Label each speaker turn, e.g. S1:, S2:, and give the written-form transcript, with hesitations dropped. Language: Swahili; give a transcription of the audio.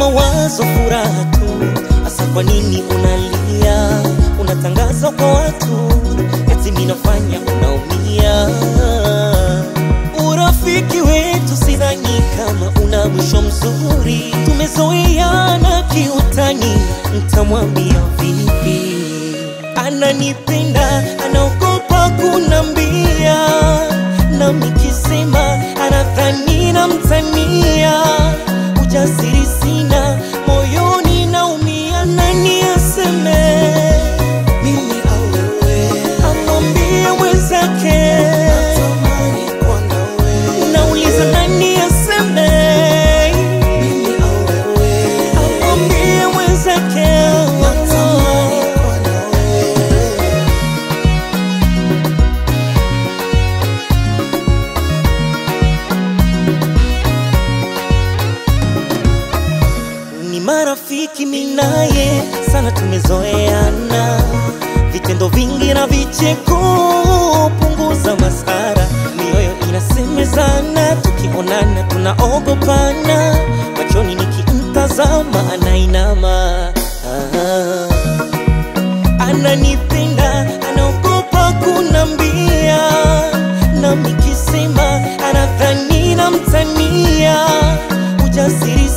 S1: mawazo furaha tu. Asa kwa nini unalia? Unatangaza kwa watu eti mimi nafanya unaumia. Urafiki wetu sidhani kama una mwisho mzuri. Tumezoeana kiutani, nitamwambia vipi? Ananipenda, anaogopa kunambia, na nikisema anadhani namtania. Ujasiri sina, moyoni naumia. Nani aseme mimi au wewe? Amwambie mwenzake natamani kuwa nawe. Nauliza nani aseme mimi au wewe? Amwambie mwenzake natamani kuwa nawe. Ni marafiki mimi naye sana, tumezoeana, vitendo vingi na vicheko. Punguza masara, mioyo inasemezana, tukionana tunaogopana. Machoni nikimtazama anainama. Ananipenda, anaogopa kunambia, na nikisema anadhani namtania. Ujasiri